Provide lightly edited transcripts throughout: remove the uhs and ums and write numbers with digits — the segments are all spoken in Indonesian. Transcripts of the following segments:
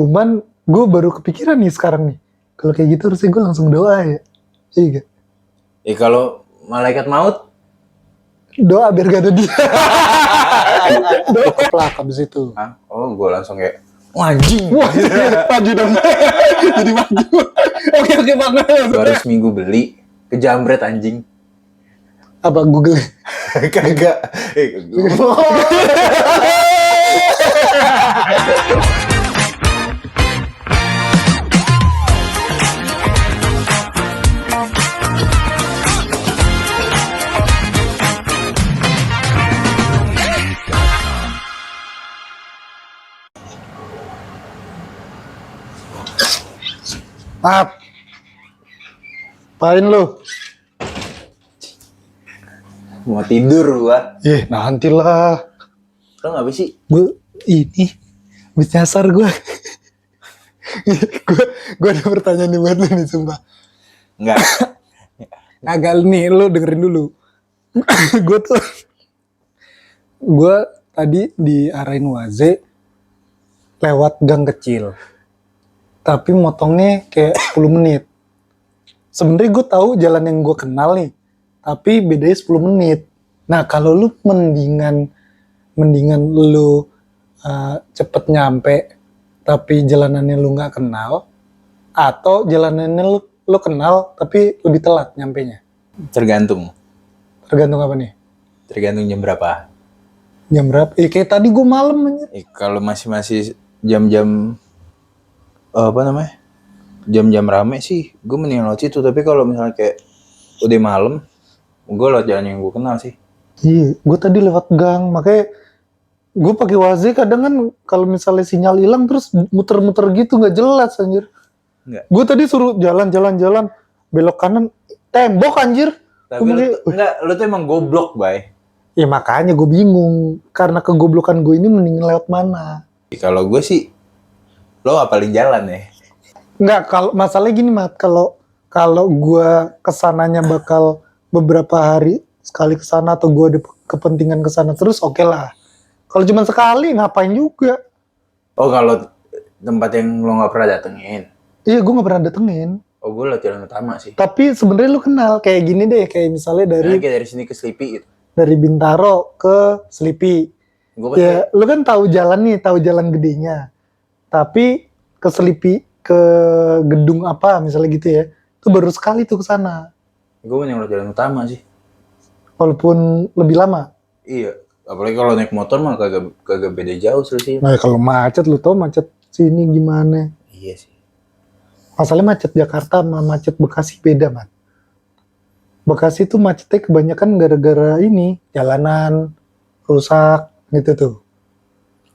Cuman gue baru kepikiran nih sekarang nih. Kalau kayak gitu harusnya gue langsung doa ya. Iya gak? Kalau malaikat maut, Doa biar gak ada dia. Doa keplak abis itu. gue langsung kayak anjing. Wah, maju dong. Jadi maju. Oke banget. Baru seminggu beli, kejamret anjing. Apa Google? Kagak. Apain lu? Mau tidur gua. Nantilah. Lo ngapa sih? Habis nyasar gue. Gue ada pertanyaan nih buat lu nih, sumpah. Enggak. Agak nih, lu dengerin dulu. Gue tadi diarahin Waze lewat gang kecil. Tapi motongnya kayak 10 menit. Sebenarnya gue tahu jalan yang gue kenal nih, tapi bedanya 10 menit. Nah, kalau lu mendingan lu cepet nyampe, tapi jalanannya lu nggak kenal, atau jalanannya lu kenal, tapi lebih telat nyampenya. Tergantung Tergantung apa nih? Tergantung jam berapa. Jam berapa? Kayak tadi gue malam aja. Kalau masih jam-jam jam-jam rame sih, gue mending lewat situ. Tapi kalau misalnya kayak udah malam, gue lewat jalan yang gue kenal sih. Iya, gue tadi lewat gang, makanya gue pakai Waze kadang kan kalau misalnya sinyal hilang terus muter-muter gitu nggak jelas anjir. Enggak. Gue tadi suruh jalan belok kanan tembok anjir. Tapi lu tuh emang goblok, Bay. Ya makanya gue bingung karena kegoblokan gue ini mending lewat mana. Kalau gue sih, lo apalin jalan ya. Enggak, kalau masalahnya gini Mat, kalau gue kesananya bakal beberapa hari sekali kesana atau gue ada kepentingan kesana terus oke lah. Kalau cuma sekali ngapain juga? Oh, kalau tempat yang lo nggak pernah datengin. Iya, gue nggak pernah datengin. Oh, gue lewat jalan utama sih. Tapi sebenarnya lu kenal kayak gini deh, kayak misalnya Kayak dari sini ke Sleepy gitu. dari Bintaro ke Sleepy. Ya, lu kan tahu jalan nih, tahu jalan gedenya. Tapi ke Sleepy, ke gedung apa misalnya gitu ya, itu baru sekali tuh ke sana. Gue mending lewat jalan utama sih. Walaupun lebih lama. Iya, apalagi kalau naik motor mah kagak beda jauh sih. Nah, kalau macet lu tau macet sini gimana? Iya sih. Masalahnya macet Jakarta sama macet Bekasi beda, Man. Bekasi tuh macetnya kebanyakan gara-gara ini, jalanan rusak gitu tuh.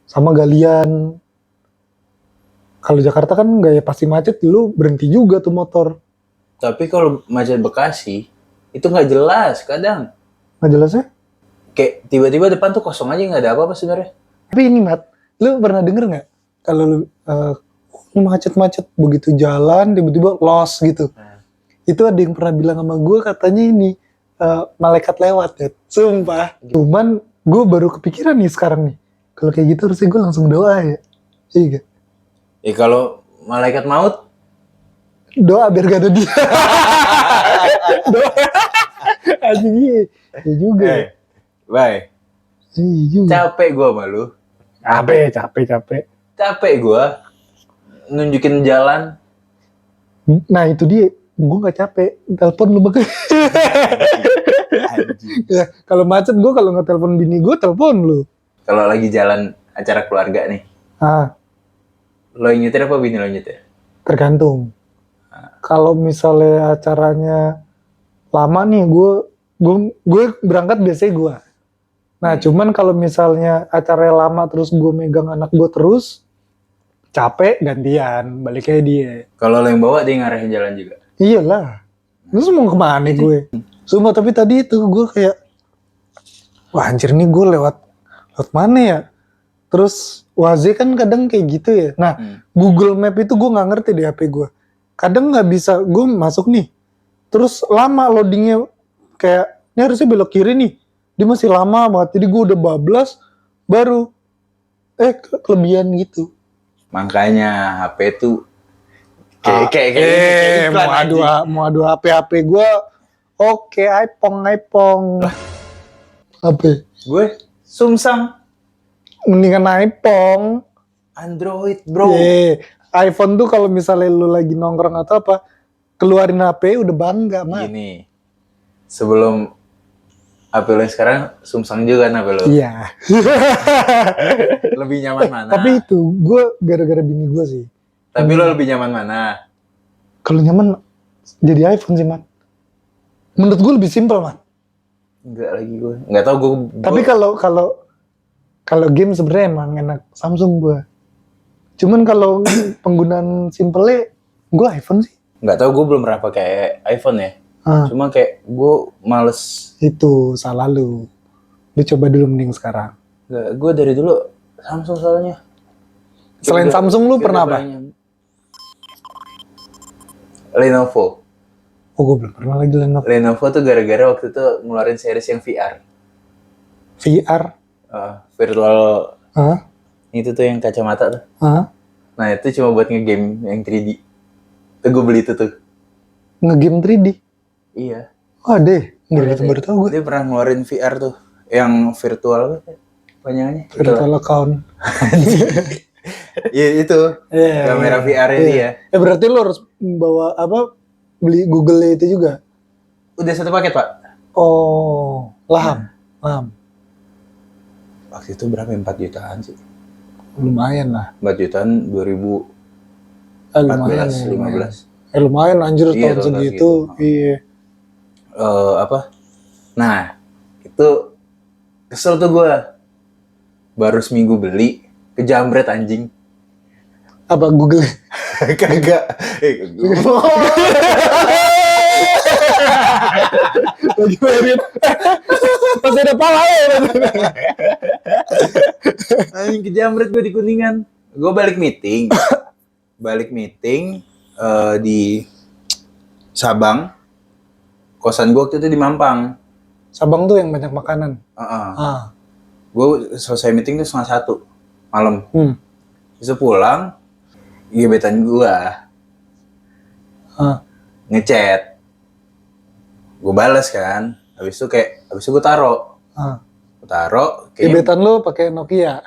Sama galian. Kalau Jakarta kan nggak ya pasti macet, lu berhenti juga tuh motor. Tapi kalau macet Bekasi, itu nggak jelas kadang. Nggak jelasnya? Kayak tiba-tiba depan tuh kosong aja, nggak ada apa-apa sebenarnya. Tapi ini Mat, lu pernah denger nggak? Kalau lu macet-macet begitu jalan tiba-tiba lost gitu. Itu ada yang pernah bilang sama gue katanya ini malaikat lewat ya. Sumpah. Cuman gue baru kepikiran nih sekarang nih. Kalau kayak gitu harusnya gue langsung doa ya. Iya gak? Kalau malaikat maut, doa biar gak ada dia. Doa. Anjing iya. Ya juga. Bye. Iya juga. Capek gue sama lu. Capek. Capek gue nunjukin jalan. Nah itu dia. Gue gak capek. Telepon lu makanya. Ya, kalau macet gue kalau nggak telepon bini gue telepon lu. Kalau lagi jalan acara keluarga nih, lo yang nyetir apa bini lo nyetir? Tergantung. Kalau misalnya acaranya lama nih, gue berangkat biasanya gue. Nah, cuman kalau misalnya acaranya lama terus gue megang anak gue terus, capek gantian, balik kayak dia. Kalau lo yang bawa dia ngarahin jalan juga? Iyalah. Terus mau kemana gue? Sumpah, tapi tadi itu gue kayak, wah anjir nih gue lewat mana ya? Terus Waze kan kadang kayak gitu ya. Nah, Google Map itu gue nggak ngerti di HP gue. Kadang nggak bisa, gue masuk nih. Terus lama loadingnya, kayak ini harusnya belok kiri nih. Dia masih lama banget. Jadi gue udah bablas, baru kelebihan gitu. Makanya HP tuh kayak iklan anjing. mau adu HP gue. Oke, iPhone. Apa? Gue Samsung, Mendingan iPhone. Android bro. iPhone tuh kalau misalnya lu lagi nongkrong atau apa, keluarin HP udah bangga, Mak. Gini, sebelum HP lo yang sekarang Samsung juga kan HP lo. Iya. Lebih nyaman mana? Tapi itu gue gara-gara bini gue sih. Tapi lo lebih nyaman mana? Kalau nyaman jadi iPhone sih, Mat. Menurut gue lebih simpel, Mat. Enggak lagi gue. Enggak tahu gue. Tapi kalau game sebenarnya emang enak Samsung gue. Cuman kalau penggunaan simpelnya gue iPhone sih. Enggak tahu, gue belum pernah pakai iPhone ya. Cuma kayak gue males. Itu salah lu. Lu coba dulu mending sekarang. Enggak, gue dari dulu Samsung soalnya. Selain Samsung lu pernah apa? Lenovo. Oh, gue belum pernah lagi Lenovo. Lenovo tuh gara-gara waktu itu ngeluarin series yang VR. VR? Virtual. Hah? Itu tuh yang kacamata tuh. Hah? Nah itu cuma buat ngegame yang 3D. Tuh gue beli itu tuh. Ngegame 3D? Iya. Oh deh, baru tau gue. Dia pernah ngeluarin VR tuh. Yang virtual apa? Panjangannya? Virtual account. Iya itu. Kamera VR-nya dia. Berarti lu harus bawa apa? Beli Google itu juga? Udah satu paket pak. Oh, paham. Waktu itu berapa? 4 jutaan sih. Lumayan lah. 4 jutaan 2014, 15. Lumayan anjir Iya, tahun segitu. Iya. Apa? Nah, itu kesel tuh gue. Baru seminggu beli, kejamret anjing. Apa Google? Kagak. Lagi merit. Masih ada pala ya. Anjing kejamret gue di Kuningan. Gue balik meeting di Sabang. Kosan gue waktu itu di Mampang. Sabang tuh yang banyak makanan. Gue selesai meeting tuh 1:30 malam. Bisa pulang, gebetan gue ngechat. Gue balas kan. Habis itu gue taro. Gebetan lu pakai Nokia.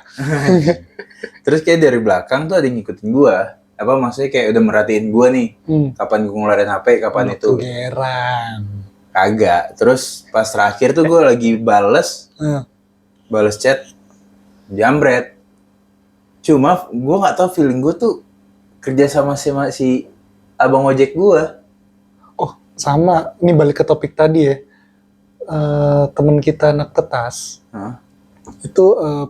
Terus kayak dari belakang tuh ada yang ngikutin gue. Apa maksudnya kayak udah merhatiin gue nih. Kapan gue ngeluarin HP, kapan itu. Geran. Kagak. Terus pas terakhir tuh gue lagi bales chat, jambret. Cuma gue nggak tahu feeling gue tuh kerja sama si abang ojek gue. Oh sama, ini balik ke topik tadi ya. Temen kita anak tetas, itu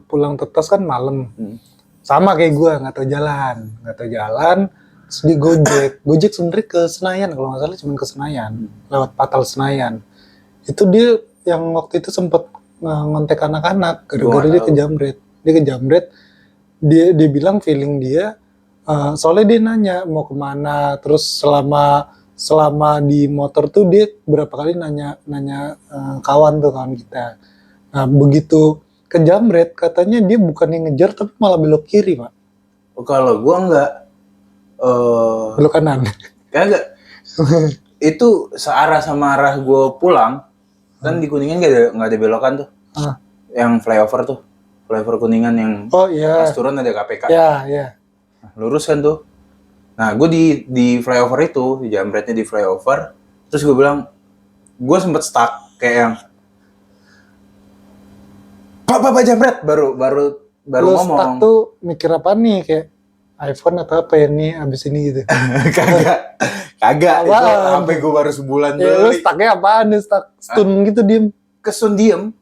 pulang tetas kan malam. Sama kayak gue, nggak tahu jalan. Terus di Gojek sebenarnya ke Senayan, kalau nggak salah cuma ke Senayan, lewat Patal Senayan. Itu dia yang waktu itu sempet ngontek anak-anak, gara-gara dia kejamret. Dia bilang feeling dia, soalnya dia nanya mau kemana, terus selama di motor tuh dia berapa kali nanya kawan kita. Nah begitu kejamret, katanya dia bukan yang ngejar tapi malah belok kiri, Pak. Kalau gue enggak. Belok kanan. Kagak. Itu searah sama arah gue pulang. Kan di Kuningan nggak ada belokan tuh. Yang flyover Kuningan yang pas turun ada KPK. Iya. Nah, lurus kan tuh. Nah gue di flyover itu, di jambretnya di flyover. Terus gue bilang, gue sempet stuck kayak yang Pak jambret baru Lu ngomong. stuck tuh mikir apa nih, kayak iPhone atau apa ya nih abis ini gitu? Kagak. Itu sampai gue baru sebulan beli. Lu stucknya apaan nih? Stuck stun gitu diem? Kesun diem.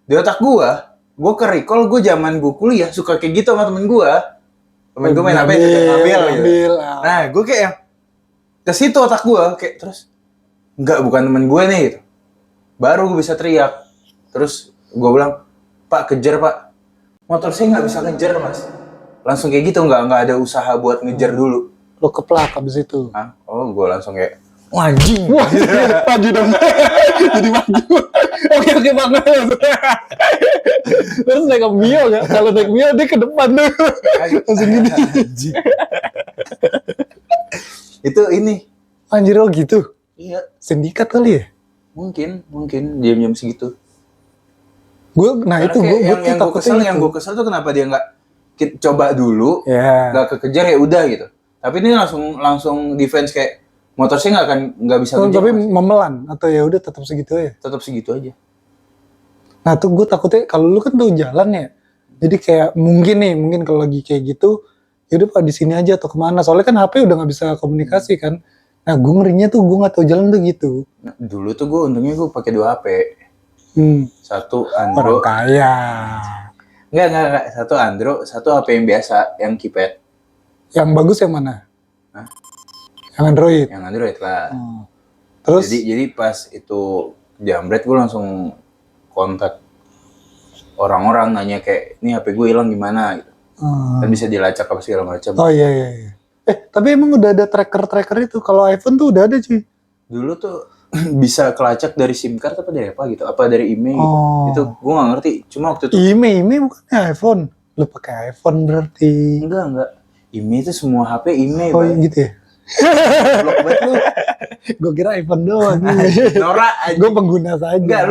Di otak gue ke-recall gue zaman gue kuliah suka kayak gitu sama temen gue. Temen gue main HP ngambil gitu. Nah gue kayak yang ke situ otak gue kayak terus bukan temen gue nih gitu. Baru gue bisa teriak. Terus gue bilang, Pak kejar Pak. Motor saya nggak bisa ngejar Mas. Langsung kayak gitu nggak ada usaha buat ngejar dulu. Lo keplak abis itu. Oh gue langsung kayak Anjing. Wah, maju dong. Jadi maju. Oke banget. Terus naik Mio nggak? Kalau naik Mio dia ke depan tuh. Langsung gini. Anjing. Itu ini. Anjir, oh gitu. Iya. Sindikat kali ya? Mungkin jam-jam segitu. Nah Karena itu gue yang gue kesel tuh kenapa dia nggak coba dulu, ya. nggak kekejar ya udah gitu. Tapi ini langsung defense kayak motor saya nggak bisa kejar. Tapi memelan atau ya udah tetap segitu aja. Tetap segitu aja. Nah tuh gue takutnya kalau lu kan tahu jalan ya, jadi kayak mungkin kalau lagi kayak gitu, ya udah Pak di sini aja atau kemana. Soalnya kan HP udah nggak bisa komunikasi kan. Nah gue ngerinya tuh gue nggak tahu jalan tuh gitu. Nah, dulu tuh gue untungnya gue pakai 2 HP. Satu Orang Android. kaya. Enggak. Satu Android, satu HP yang biasa, yang keypad. Yang bagus yang mana? Hah? Yang Android. Yang Android lah. Terus? Jadi pas itu jambret gue langsung kontak orang-orang nanya kayak, ini HP gue hilang gimana gitu. Kan bisa dilacak apa segala macam. Oh iya. Tapi emang udah ada tracker itu. Kalau iPhone tuh udah ada cuy. Dulu tuh bisa kelacak dari SIM card apa dari apa gitu, apa dari email gitu. Itu gue nggak ngerti. Cuma waktu itu email bukannya iPhone. Lu pakai iPhone berarti. enggak. Email itu semua HP email. Oh gitu ya. Blok banget lu. Gue kira iPhone doang. Norak aja. Gue pengguna saja. Enggak,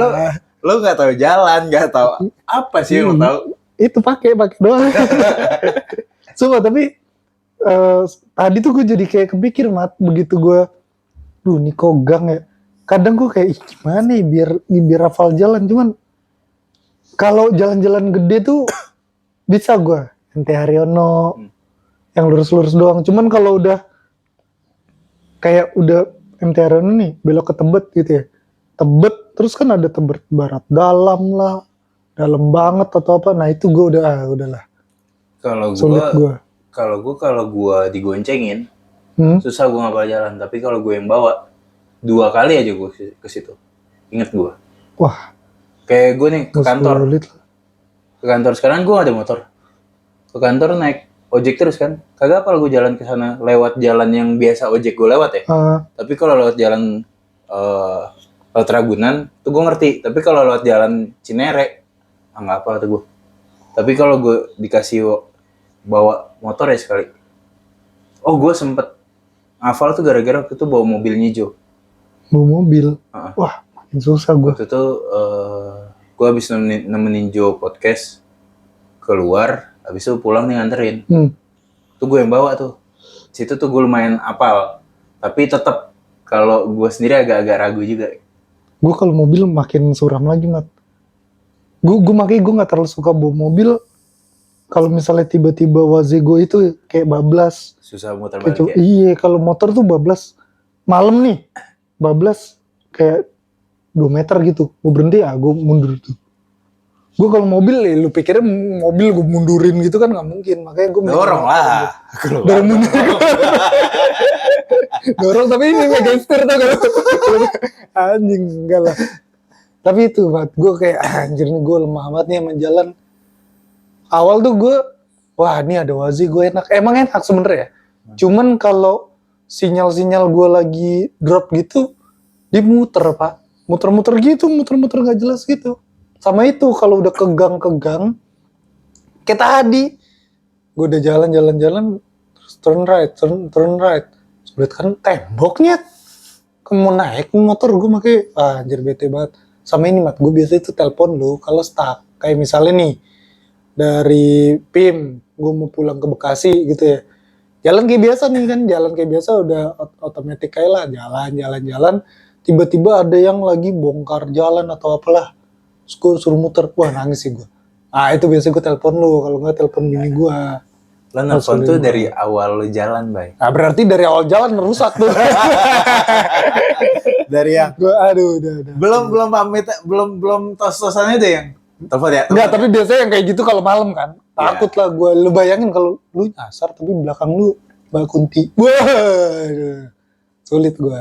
lu nggak tahu jalan, nggak tahu apa sih yang lu tahu. Itu pakai doang. Sumpah, tapi tadi tuh gue jadi kayak kepikir begitu gue, nih kok gang ya. Kadang gue kayak gimana nih biar hafal jalan, cuman kalau jalan-jalan gede tuh bisa gue MT Haryono yang lurus-lurus doang. Cuman kalau udah kayak udah MT Haryono nih belok ke Tebet gitu ya, Tebet terus kan ada Tebet Barat dalam banget atau apa, nah itu gue udahlah. Kalau gue digoncengin, susah gue ngapal jalan. Tapi kalau gue yang bawa 2 kali aja gue ke situ. Ingat gue. Wah. Kayak gue nih ke kantor. Sulit. Ke kantor sekarang gue gak ada motor. Ke kantor naik ojek terus kan. Kagak apal gue jalan ke sana lewat jalan yang biasa ojek gue lewat ya. Tapi kalau lewat jalan lewat Ragunan tuh gue ngerti. Tapi kalau lewat jalan Cinere nggak apa tuh gue. Tapi kalau gue dikasih bawa motor ya sekali. Oh gue sempet hafal tuh gara-gara waktu itu bawa mobil hijau. Bawa mobil? Wah makin susah gue. Waktu itu gue habis nemenin Joe podcast keluar, habis itu pulang nih nganterin. Tuh gue yang bawa tuh. Situ tuh gue lumayan apal. Tapi tetap kalau gue sendiri agak-agak ragu juga. Gue kalau mobil makin suram lagi, Mat. Gue makanya gue nggak terlalu suka bawa mobil. Kalau misalnya tiba-tiba Wazego itu kayak bablas. Susah muter balik ya? Iya, kalau motor tuh bablas. Malam nih, bablas kayak 2 meter gitu. Gue berhenti, gue mundur tuh. Gue kalau mobil, lu pikirnya mobil gue mundurin gitu kan nggak mungkin. Makanya gue dorong lah. Dorong mundur. Dorong tapi ini megang setir tuh kan. Anjing, enggak lah. Tapi itu, gue kayak anjir nih gue lemah banget nih sama jalan. Awal tuh gue, wah ini ada Wazi gue enak. Emang enak sebenernya. Cuman kalau sinyal-sinyal gue lagi drop gitu, dia muter pak. Muter-muter gitu, muter-muter gak jelas gitu. Sama itu kalau udah ke gang, kayak tadi. Gue udah jalan-jalan, terus turn right. Sulit kan temboknya. Mau naik motor gue makanya, anjir bete banget. Sama ini Mat, gue biasa itu telepon lu kalau stuck. Kayak misalnya nih, dari PIM, gue mau pulang ke Bekasi gitu ya. Jalan kayak biasa nih kan, jalan kayak biasa udah otomatis kayak lah, jalan. Tiba-tiba ada yang lagi bongkar jalan atau apalah. Terus gue suruh muter, wah nangis sih gue. Itu biasa gue telepon lu, kalau nggak telepon bini gue. Lo nelfon tuh dari awal lo jalan, Bay. Berarti dari awal jalan rusak tuh. Dari yang gue udah. Belum pamit, belum tos-tosannya deh yang telepon ya. Enggak, tapi biasanya yang kayak gitu kalau malam kan. Takut lah gue. Lu bayangin kalau lu nyasar tapi belakang lu Mbak Kunti. Wah. Sulit gue.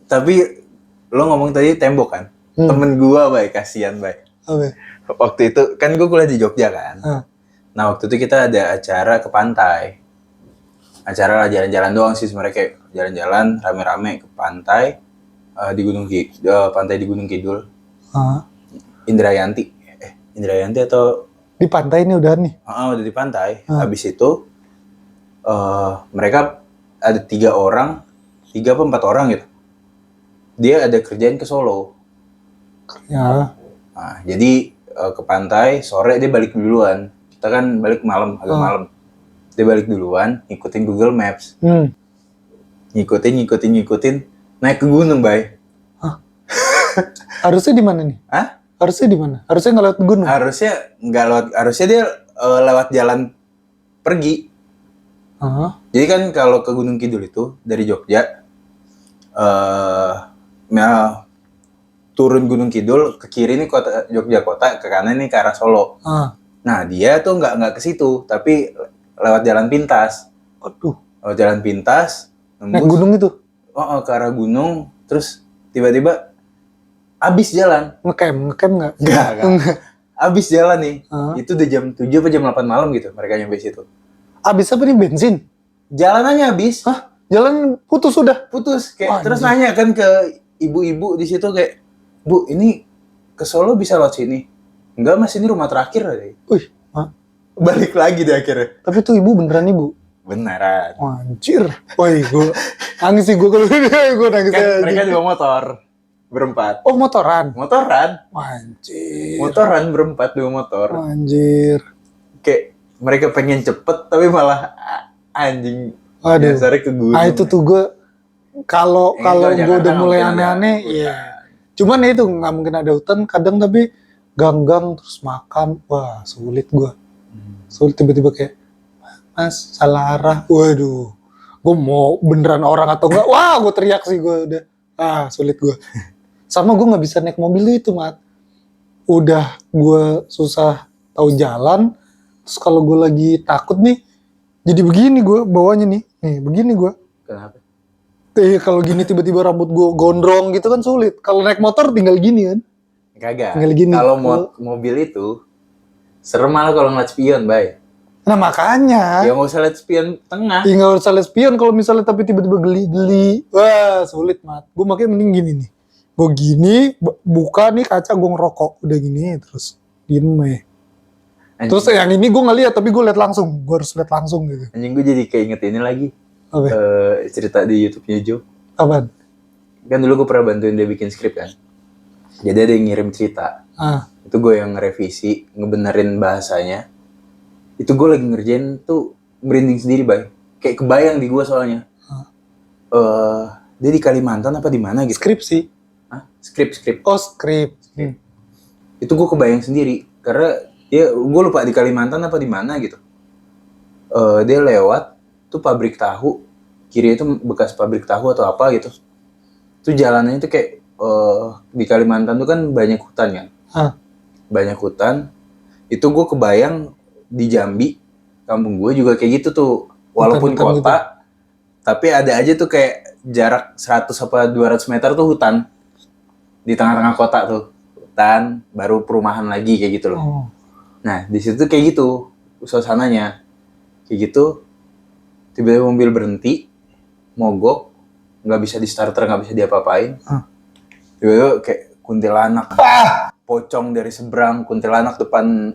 Tapi lo ngomong tadi tembok kan? Temen gue, Bay, kasihan, Bay. Apa? Waktu itu kan gue kuliah di Jogja kan. Nah waktu itu kita ada acara ke pantai. acara lah jalan-jalan doang sih sebenarnya, kayak jalan-jalan rame-rame ke pantai di pantai di Gunung Kidul. Indrayanti. Indrayanti atau Di pantai ini udah nih. udah di pantai. Habis itu mereka ada 3 apa 4 orang gitu. Dia ada kerjaan ke Solo. Ya. Nah, jadi ke pantai, sore dia balik duluan. Kita kan balik malam, agak malam. Dia balik duluan, ngikutin Google Maps. Ngikutin, naik ke gunung, Bay. Harusnya di mana nih? Hah? Harusnya di mana? Harusnya nggak lewat gunung. Harusnya dia lewat jalan pergi. Jadi kan kalau ke Gunung Kidul itu dari Jogja, turun Gunung Kidul ke kiri ini kota Jogja kota, ke kanan ini ke arah Solo. Nah dia tuh nggak ke situ, tapi lewat jalan pintas. Lewat jalan pintas, naik gunung itu? Ke arah gunung, terus tiba-tiba abis jalan. Ngecamp nggak? Nggak. Abis jalan nih. Itu udah jam 7 atau jam 8 malam gitu mereka nyampe situ. Abis apa nih, bensin? Jalanannya habis. Jalan putus sudah? Putus. Kayak terus nanya kan ke ibu-ibu di situ kayak, "Bu, ini ke Solo bisa lewat sini?" "Enggak, Mas, ini rumah terakhir." Wih, balik lagi deh akhirnya. Tapi tuh ibu beneran ibu? Beneran. Anjir. Woi, gue nangis sih gue kalau gue nangis. Kan mereka juga motor. Berempat. Oh, motoran? Anjir. Motoran berempat, 2 motor. Anjir. Kayak mereka pengen cepet tapi malah anjing. Aduh. Dasarnya ke gunung. Itu tuh gue kalau gue udah mulai aneh-aneh, iya. Cuman itu nggak mungkin ada hutan kadang, tapi gang-gang terus makan, wah sulit gue. Sulit tiba-tiba kayak, "Mas, salah arah." Waduh, gue mau beneran orang atau enggak? Wah, gue teriak sih gue udah. Sulit gue. Sama gue nggak bisa naik mobil itu, Mat. Udah gue susah tahu jalan. Terus kalau gue lagi takut nih, jadi begini gue bawanya nih begini gue. Kenapa? Kalau gini tiba-tiba rambut gue gondrong gitu kan sulit. Kalau naik motor tinggal gini kan. Kagak. Tinggal gini. Kalau mobil itu serem malah kalau ngeliat spion, Bay. Nah makanya. Ya nggak usah lihat spion tengah. Ya nggak usah lihat spion kalau misalnya tapi tiba-tiba geli-geli. Wah sulit, Mat. Gue makanya mending gini nih. Gue gini, buka nih kaca, gue ngerokok. Udah gini terus diem ya. Terus yang ini gue nggak lihat, tapi gue lihat langsung. Gue harus lihat langsung gitu. Anjing, gue jadi kayak inget ini lagi. Apa? Cerita di YouTube-nya Jo. Apaan? Kan dulu gue pernah bantuin dia bikin skrip kan. Jadi ada yang ngirim cerita. Itu gue yang ngerevisi, ngebenerin bahasanya. Itu gue lagi ngerjain tuh merinding sendiri, Bay. Kayak kebayang di gue soalnya. Dia di Kalimantan apa di mana gitu. Skripsi. Skrip. Oh, skrip. Itu gue kebayang sendiri karena gue lupa di Kalimantan apa di mana gitu. Dia lewat tuh pabrik tahu, kiri itu bekas pabrik tahu atau apa gitu. Tuh jalanannya tuh kayak di Kalimantan tuh kan banyak hutan kan. Banyak hutan. Itu gue kebayang di Jambi, kampung gue juga kayak gitu tuh. Walaupun hutan kota, gitu. Tapi ada aja tuh kayak jarak 100 apa 200 meter tuh hutan. Di tengah-tengah kota tuh. Hutan, baru perumahan lagi kayak gitu loh. Nah, di situ kayak gitu suasananya. Kayak gitu, tiba-tiba mobil berhenti, mogok, nggak bisa di starter, nggak bisa diapa-apain. Tiba-tiba kayak kuntilanak, pocong dari seberang, kuntilanak depan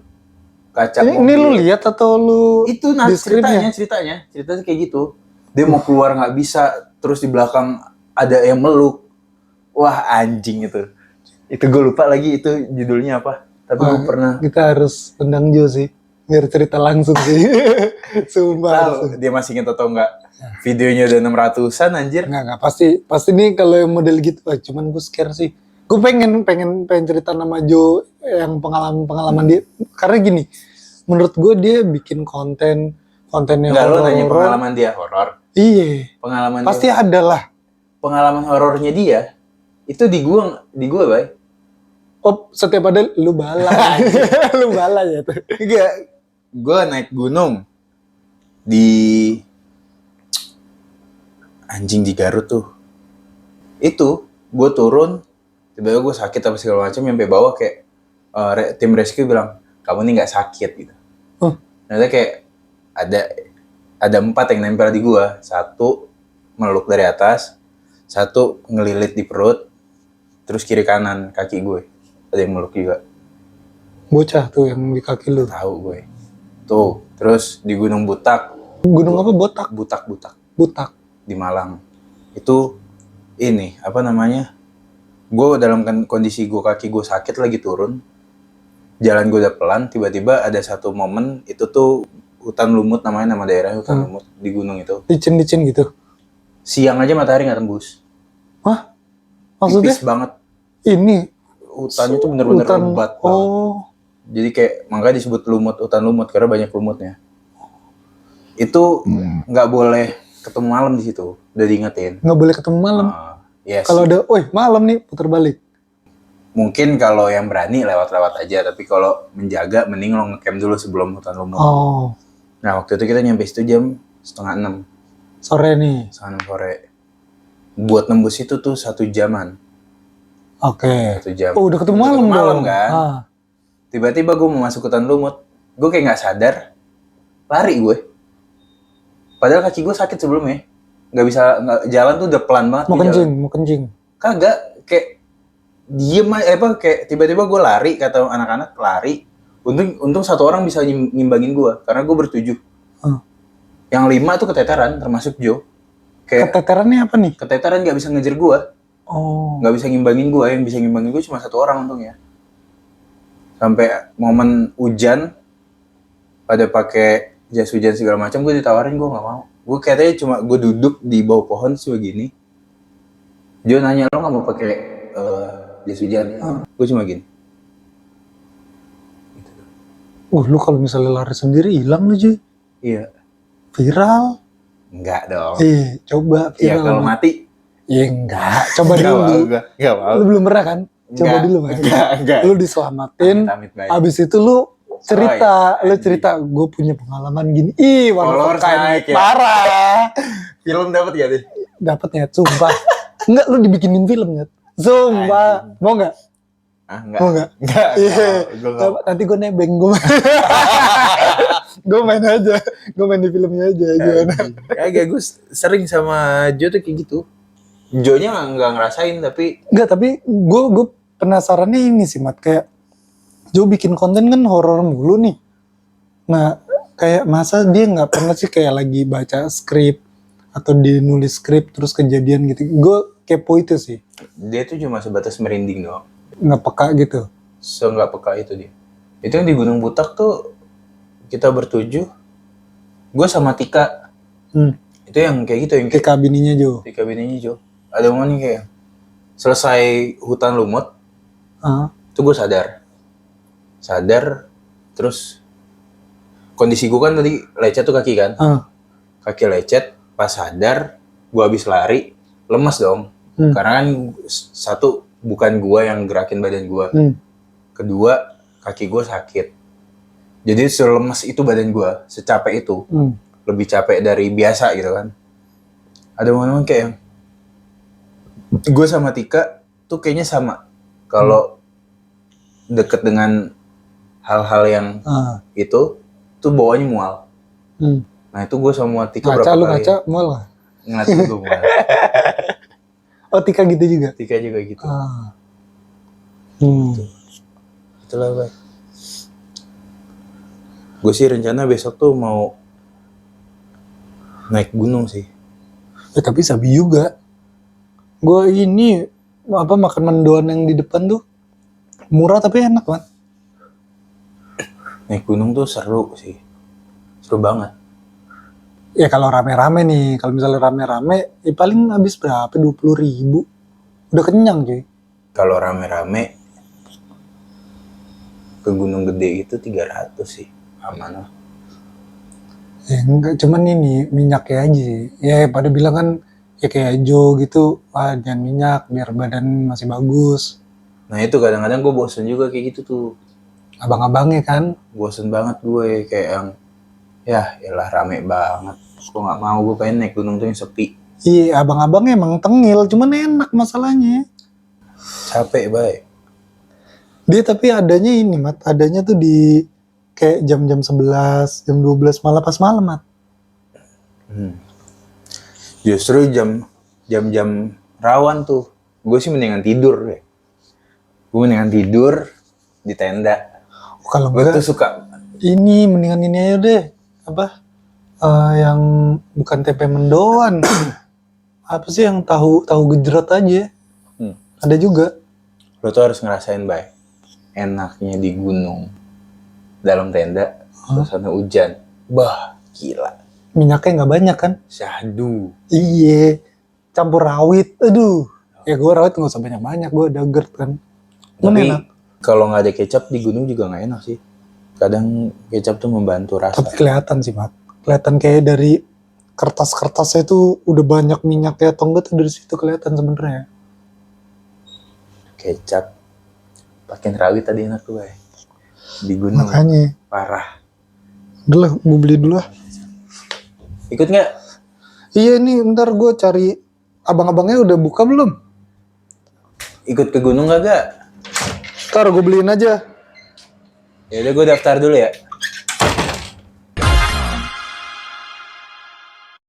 kaca mobil. Ini lu lihat atau lu? Itu ceritanya kayak gitu. Dia mau keluar nggak bisa, terus di belakang ada yang meluk. Wah anjing itu. Itu gue lupa lagi itu judulnya apa. Tapi gue pernah. Kita harus tendang Jo sih, biar cerita langsung sih. Sumpah. Tahu dia masih inget atau enggak? Videonya udah 600-an anjir. Enggak, pasti nih kalau yang model gitu. Cuman gue scare sih. Gue pengen cerita nama Jo yang pengalaman dia. Karena gini, menurut gue dia bikin kontennya Enggak, lo nanya pengalaman dia horor. Iya. Pengalaman pasti dia. Ada lah. Pengalaman horornya dia itu di gua, Bay. Oh, setiap ada lu bala. Lu bala ya tuh. Enggak. Gua naik gunung di di Garut tuh. Itu gue turun, tiba-tiba gue sakit apa segala macam, sampai bawah kayak tim rescue bilang, "Kamu nih nggak sakit," gitu. Ternyata kayak ada 4 yang nempel di gua. 1 meluk dari atas, 1 ngelilit di perut, terus kiri kanan kaki gue ada yang meluk juga. Bocah tuh yang di kaki lu. Tahu gue. Tuh, terus di Gunung Butak. Gunung apa? Botak? Butak Butak. di Malang. Itu ini apa namanya? Gue dalam kondisi gue kaki gue sakit lagi turun. Jalan gue udah pelan, tiba-tiba ada satu momen itu tuh hutan lumut, namanya nama daerah hutan lumut di gunung itu. Licin-licin gitu. Siang aja matahari nggak tembus. Hah? Maksudnya? Tipis banget. Ini Hutannya tuh bener-bener hutan. lebat banget. Oh. Jadi kayak makanya disebut lumut, hutan lumut karena banyak lumutnya. Itu nggak boleh ketemu malam di situ, udah diingetin. Nggak boleh ketemu malam. Yes. Kalau ada, malam nih putar balik. Mungkin kalau yang berani lewat-lewat aja, tapi kalau menjaga mending lo ngecamp dulu sebelum hutan lumut. Oh. Nah waktu itu kita nyampe situ jam 5:30 Sore nih. sore. Buat nembus itu tuh 1 jaman. Oke. 1 jam. Oh udah ketemu malam dong. Malam kan. Tiba-tiba gue mau masuk hutan lumut, gue kayak nggak sadar, lari gue. Padahal kaki gue sakit sebelumnya, nggak bisa jalan tuh udah pelan banget. Mau kencing. Kagak, kayak diem aja, kayak tiba-tiba gue lari, kata anak-anak lari. Untung 1 orang bisa ngimbangin gue, karena gue ber-7. Yang 5 tuh keteteran, termasuk Joe. Kayak keteterannya apa nih? Keteteran nggak bisa ngejar gue, nggak bisa ngimbangin gue. Yang bisa ngimbangin gue cuma 1 orang untungnya. Sampai momen hujan, pada pakai jas hujan segala macam, gue ditawarin, gue nggak mau. Gue katanya cuma gue duduk di bawah pohon sih begini. Joe nanya, lo nggak mau pakai jas hujan? Gue cuma gini. Lu kalau misalnya lari sendiri hilang lu Ji. Iya. Viral? Enggak dong. Coba viral. Iya kalau mati. Iya enggak. Coba dulu. Enggak mau. Lu belum pernah kan? Coba dulu Mas. Enggak. Lu diselamatin. Abis itu lu cerita, gue punya pengalaman gini. Follower naik ya. Parah. Film dapat gak deh? Dapat ya, sumpah. Enggak, lu dibikinin film ya. Sumpah. Mau enggak? Enggak. Mau enggak? Enggak. Nanti gue nebeng gue main aja. Gue main di filmnya aja gimana. Kayak gue sering sama Joe tuh kayak gitu. Joe-nya enggak ngerasain tapi gue penasarannya ini sih Mat, kayak Joe bikin konten kan horor mulu nih. Nah, kayak masa dia nggak pernah sih kayak lagi baca skrip atau dia nulis skrip terus kejadian gitu. Gue kepo itu sih. Dia tuh cuma sebatas merinding doang. Nggak peka gitu. Nggak peka itu dia. Itu yang di Gunung Butak tuh kita ber-7. Gue sama Tika. Itu yang kayak gitu, yang Tika bininya Joe. Tika bininya Joe. Ada momen kayak selesai hutan lumut. Itu gue sadar, terus kondisi gue kan tadi lecet tuh kaki kan, kaki lecet, pas sadar, gue habis lari, lemas dong, karena kan 1, bukan gue yang gerakin badan gue, 2, kaki gue sakit, jadi selemas itu badan gue, secapek itu, lebih capek dari biasa gitu kan. Ada momen kayak gue sama Tika tuh kayaknya sama, kalau deket dengan hal-hal yang itu tuh bawahnya mual. Nah itu gue sama Tika berapa kali. Ngaca, mual gak? Ngaca gue mual. Oh Tika gitu juga? Tika juga gitu. Itulah Bay. Gue sih rencana besok tuh mau naik gunung sih. Tapi sabi juga. Gue ini makan mendoan yang di depan tuh murah tapi enak kan. Naik gunung tuh seru sih. Seru banget. Ya kalau rame-rame nih. Kalau misalnya rame-rame, paling habis berapa? 20.000. Udah kenyang cuy. Kalau rame-rame ke gunung gede itu 300 sih. Aman lah. Ya enggak, cuman ini minyaknya aja sih. Ya pada bilang kan ya kayak Joe gitu. Jangan minyak biar badan masih bagus. Nah itu kadang-kadang gue bosen juga kayak gitu tuh. Abang-abangnya kan. Bosen banget gue kayak yang yalah rame banget. Gue gak mau, gue pengen naik gunung tuh yang sepi. Iya abang-abangnya emang tengil, cuman enak masalahnya. Capek baik. Dia tapi adanya ini Mat, adanya tuh di kayak jam-jam 11, jam 12 malah pas malam Mat. Justru jam-jam rawan tuh, gue sih mendingan tidur deh. Gue mendingan tidur di tenda. Kalau Gue enggak tuh suka ini mendingan ini aja deh. Apa? Yang bukan tempe mendoan. Apa sih yang tahu gejrot aja? Ada juga. lo tuh harus ngerasain bay enaknya di gunung dalam tenda, suasana hujan. Bah, gila. Minyaknya nggak banyak kan? Syahdu. Iya. Campur rawit. Aduh. Ya gue rawit nggak usah banyak-banyak. Gue ada GERD kan. Tapi Enak. kalau nggak ada kecap di gunung juga nggak enak sih. Kadang kecap tuh membantu rasa. Tapi kelihatan sih, Mat. Kelihatan kayak dari kertas-kertasnya itu udah banyak minyaknya atau enggak tuh dari situ kelihatan sebenarnya. Kecap pakai rawit tadi enak tuh bay. Di gunung. Makanya. Parah. Udah lah, gue beli dulu lah. Ikut nggak? Iya nih, ntar gue cari abang-abangnya udah buka belum? Ikut ke gunung kagak? Ntar gue beliin aja. Ya udah gue daftar dulu ya.